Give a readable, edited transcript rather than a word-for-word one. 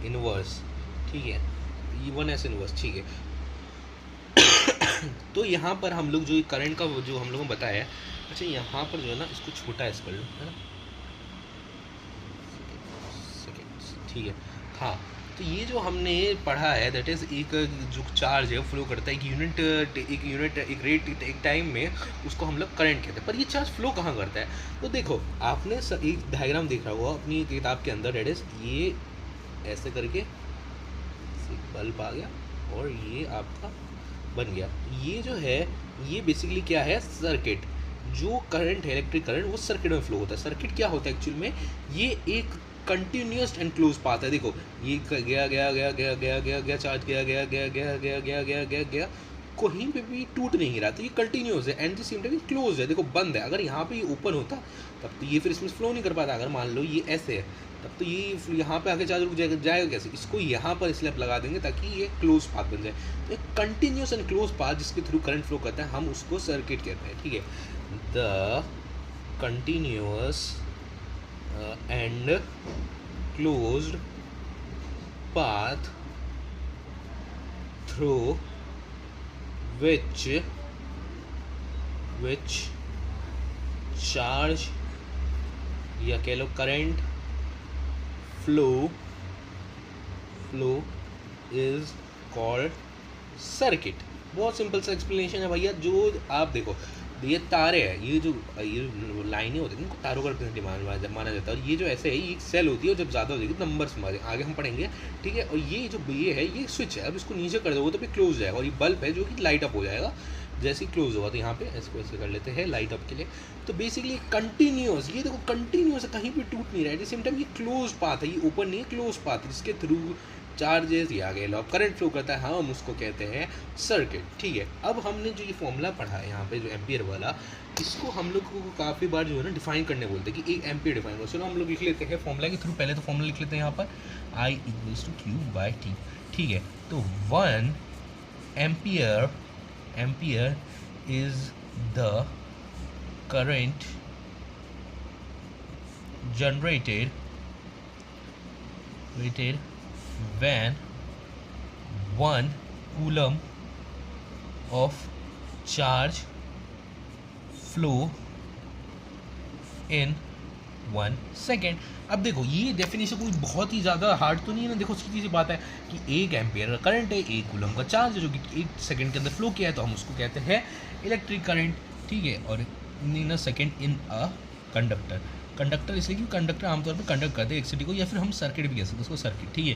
Inverse, ठीक है, E1s inverse, ठीक है। तो यहाँ पर हम लोग जो करंट का जो हम लोगों ने बताया है, अच्छा यहाँ पर जो है ना इसको छोटा एस कर लो, है ना, सेकेंड्स, ठीक है। हाँ, तो ये जो हमने पढ़ा है दैट इज़ एक जो चार्ज है फ्लो करता है एक रेट एक टाइम में, उसको हम लोग करंट कहते हैं। पर ये चार्ज फ्लो कहाँ करता है? तो देखो आपने एक डायग्राम देखा होगा अपनी किताब के अंदर, दैट इज़ ये ऐसे करके बल्ब आ गया और ये आपका बन गया। ये जो है ये बेसिकली क्या है, सर्किट। जो करंट है इलेक्ट्रिक करंट वो सर्किट में फ्लो होता है। सर्किट क्या होता है एक्चुअल में, ये एक कंटिन्यूस एंड क्लोज पाथ है। देखो ये गया गया गया गया गया गया गया चार्ज गया गया गया गया गया गया गया गया गया, कहीं पे भी टूट नहीं रहा, तो ये कंटिन्यूस है and the same time close है। देखो बंद है, अगर यहाँ पे ये ओपन होता तब तो ये फिर इसमें फ्लो नहीं कर पाता। अगर मान लो ये ऐसे है तब तो ये यहाँ पे आगे चार्ज रुक जाएगा कैसे? इसको यहाँ पर इसलिए आप लगा देंगे ताकि ये क्लोज पाथ बन जाए। तो एक कंटिन्यूस एंड क्लोज पाथ जिसके थ्रू करंट फ्लो करता है हम उसको सर्किट कहते हैं, ठीक है। The continuous and closed path through which charge या कह लो current flow is called circuit. बहुत सिंपल सा एक्सप्लेनेशन है भैया। जो आप देखो ये तारे हैं, ये लाइनें होती हैं इनको तारों का रिप्रेजेंटेटिव माना जाता है। और ये जो ऐसे है ये एक सेल होती है और जब ज़्यादा हो जाएगी नंबर्स हमारे आगे हम पढ़ेंगे, ठीक है। और ये जो ये है ये स्विच है, अब इसको नीचे कर दोगे तो फिर क्लोज जाएगा। और ये बल्ब है जो कि लाइट अप हो जाएगा जैसे ही क्लोज होगा। तो यहाँ पे इसको ऐसे कर लेते हैं लाइट अप के लिए। तो बेसिकली कंटिन्यूस, ये देखो कंटिन्यूस है, कहीं भी टूट नहीं रहा है। एट द सेम टाइम ये क्लोज पाथ है, ये ओपन नहीं है, क्लोज पाथ है जिसके थ्रू चार्जेस या आगे लॉ करंट फ्लो करता है, हम उसको कहते हैं सर्किट, ठीक है। अब हमने जो ये फॉर्मूला पढ़ा है यहाँ पे जो एम्पियर वाला, इसको हम लोग को काफ़ी बार जो है ना डिफाइन करने बोलते हैं कि एक एम्पियर डिफाइन करो। चलो हम लोग लिख लेते हैं फॉर्मूला के थ्रू। पहले तो फॉर्मूला लिख लेते हैं यहाँ पर I इक्वल्स टू Q/T, ठीक है। तो 1 ampere is the current generated when 1 coulomb of charge flow in 1 second. अब देखो ये डेफिनेशन कोई बहुत ही ज़्यादा हार्ड तो नहीं है ना। देखो सीधी सी बात है कि 1 एम्पियर का करंट है, 1 कूलम का चार्ज है जो कि 1 सेकंड के अंदर फ्लो किया है, तो हम उसको कहते हैं इलेक्ट्रिक करंट, ठीक है। और इन a second in a conductor इसलिए कि कंडक्टर आमतौर पर कंडक्ट करते हैं इलेक्ट्रिसिटी को, या फिर हम सर्किट भी कह सकते हैं उसको सर्किट, ठीक है।